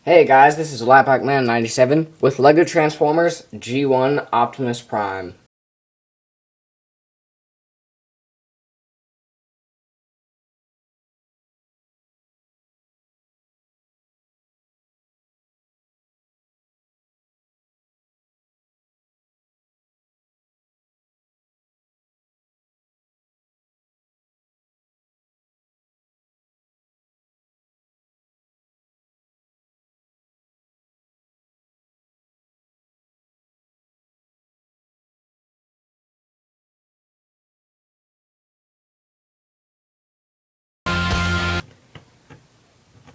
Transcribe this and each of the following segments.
Hey guys, this is LapbackMan97 with LEGO Transformers G1 Optimus Prime.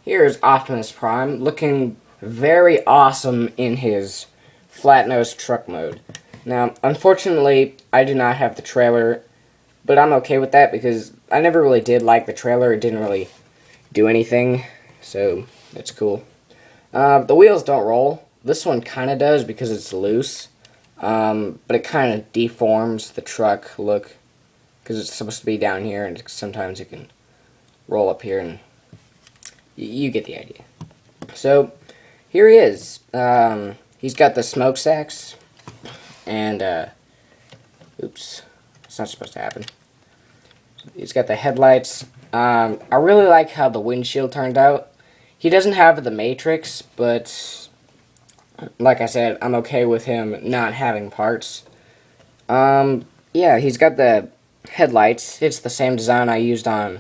Here's Optimus Prime looking very awesome in his flat-nosed truck mode. Now, unfortunately, I do not have the trailer, but I'm okay with that because I never really did like the trailer. It didn't really do anything, so it's cool. The wheels don't roll. This one kind of does because it's loose, but it kind of deforms the truck look because it's supposed to be down here, and sometimes it can roll up here, and you get the idea. So, here he is. He's got the smokestacks, and, oops, it's not supposed to happen. He's got the headlights. I really like how the windshield turned out. He doesn't have the matrix, but, like I said, I'm okay with him not having parts. Yeah, he's got the headlights. It's the same design I used on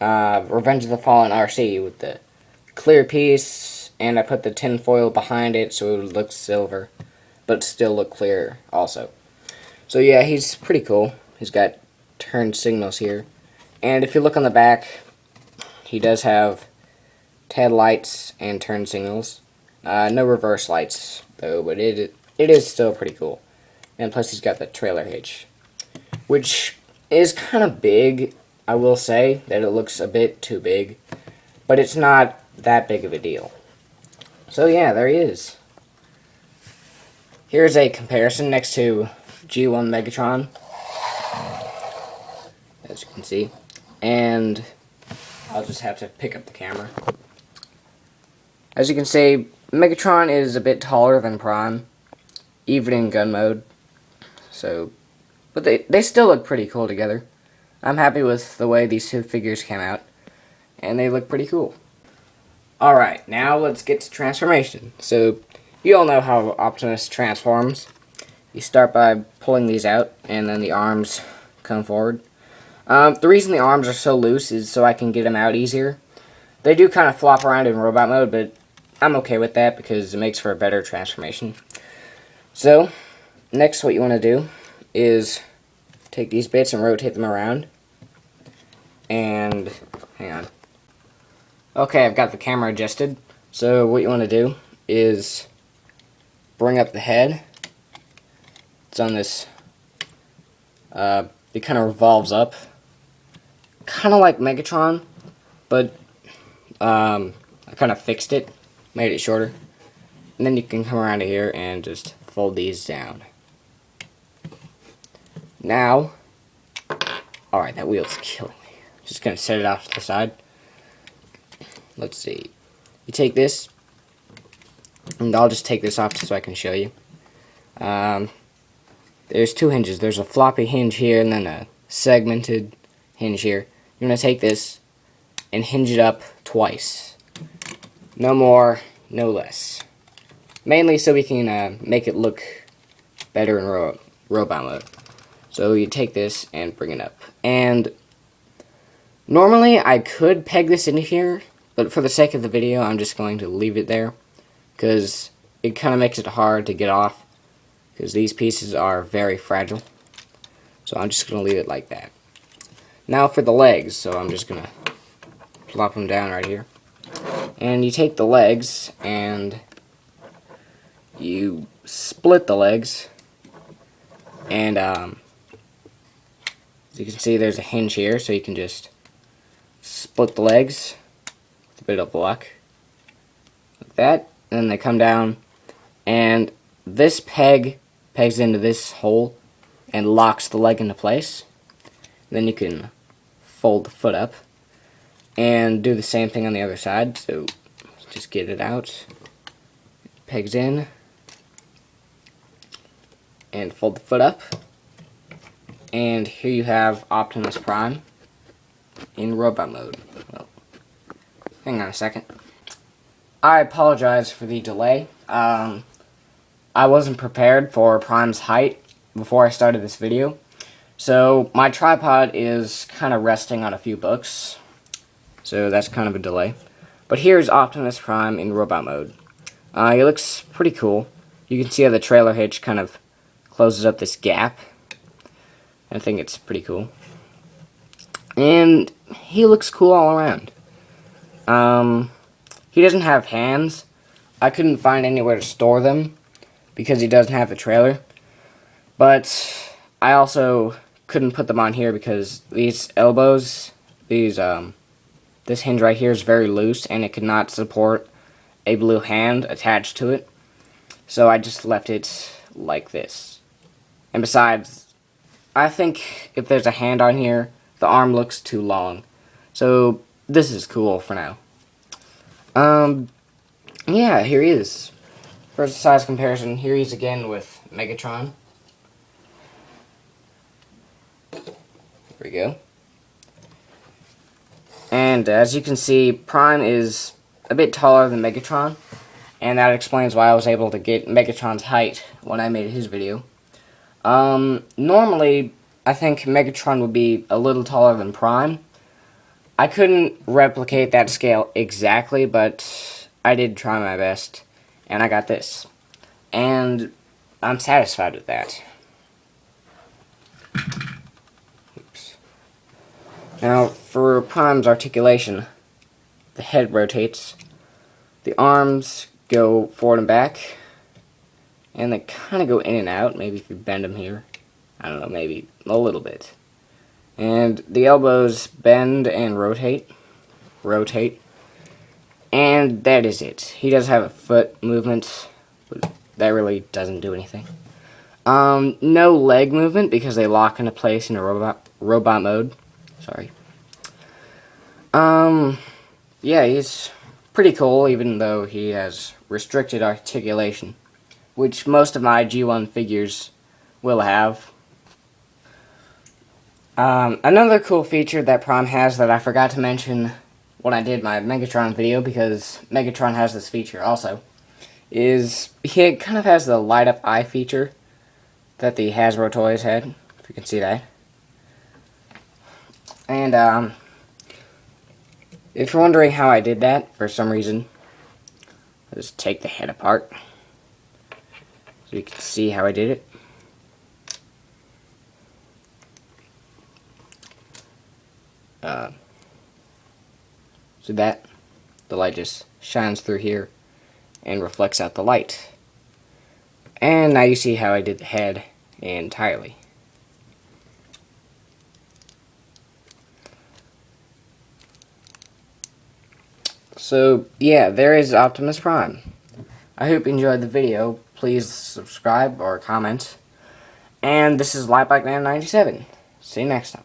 Revenge of the Fallen RC with the clear piece, and I put the tin foil behind it so it would look silver, but still look clear also. So yeah, he's pretty cool. He's got turn signals here. And if you look on the back, he does have tail lights and turn signals. No reverse lights, though, but it is still pretty cool. And plus he's got the trailer hitch, which is kind of big. I will say that it looks a bit too big, but it's not that big of a deal. So yeah, there he is. Here's a comparison next to G1 Megatron, as you can see, and I'll just have to pick up the camera. As you can see, Megatron is a bit taller than Prime, even in gun mode. So, but they still look pretty cool together. I'm happy with the way these two figures came out, and they look pretty cool. Alright, now let's get to transformation. So, you all know how Optimus transforms. You start by pulling these out, and then the arms come forward. The reason the arms are so loose is so I can get them out easier. They do kind of flop around in robot mode, but I'm okay with that because it makes for a better transformation. So, next what you want to do is take these bits and rotate them around. And, hang on. Okay, I've got the camera adjusted. So what you want to do is bring up the head. It's on this, it kind of revolves up. Kind of like Megatron, but I kind of fixed it, made it shorter. And then you can come around to here and just fold these down. Now, alright, that wheel's killing me. Just gonna set it off to the side. Let's see. You take this, and I'll just take this off so I can show you. There's two hinges. There's a floppy hinge here and then a segmented hinge here. You're going to take this and hinge it up twice. No more, no less. Mainly so we can make it look better in robot mode. So you take this and bring it up. And normally I could peg this in here, but for the sake of the video I'm just going to leave it there, because it kind of makes it hard to get off, because these pieces are very fragile. So I'm just going to leave it like that. Now for the legs, so I'm just going to plop them down right here. And you take the legs and you split the legs, and as you can see there's a hinge here, so you can just split the legs with a bit of luck, like that, and then they come down, and this pegs into this hole and locks the leg into place. Then you can fold the foot up and do the same thing on the other side. So just get it out. Pegs in. And fold the foot up. And here you have Optimus Prime in robot mode. Well, hang on a second. I apologize for the delay. I wasn't prepared for Prime's height before I started this video. So my tripod is kind of resting on a few books. So that's kind of a delay. But here's Optimus Prime in robot mode. He looks pretty cool. You can see how the trailer hitch kind of closes up this gap. I think it's pretty cool. And he looks cool all around. He doesn't have hands. I couldn't find anywhere to store them because he doesn't have the trailer. But I also couldn't put them on here because these elbows, this hinge right here is very loose and it could not support a blue hand attached to it. So I just left it like this. And besides, I think if there's a hand on here, the arm looks too long. So this is cool for now. Yeah, here he is. For the size comparison, here he is again with Megatron. There we go. And as you can see, Prime is a bit taller than Megatron. And that explains why I was able to get Megatron's height when I made his video. Normally, I think Megatron would be a little taller than Prime. I couldn't replicate that scale exactly, but I did try my best, and I got this. And I'm satisfied with that. Oops. Now, for Prime's articulation, the head rotates, the arms go forward and back, and they kind of go in and out. Maybe if you bend them here, I don't know, maybe a little bit. And the elbows bend and rotate, and that is it. He does have a foot movement, but that really doesn't do anything. No leg movement because they lock into place in a robot mode. Sorry. Yeah, he's pretty cool, even though he has restricted articulation, which most of my G1 figures will have. Another cool feature that Prime has that I forgot to mention when I did my Megatron video, because Megatron has this feature also, is he kind of has the light up eye feature that the Hasbro toys had, if you can see that. And if you're wondering how I did that, for some reason, I'll just take the head apart so you can see how I did it. So that, the light just shines through here and reflects out the light. And now you see how I did the head entirely. So, yeah, there is Optimus Prime. I hope you enjoyed the video. Please subscribe or comment. And this is Lightbikeman97. See you next time.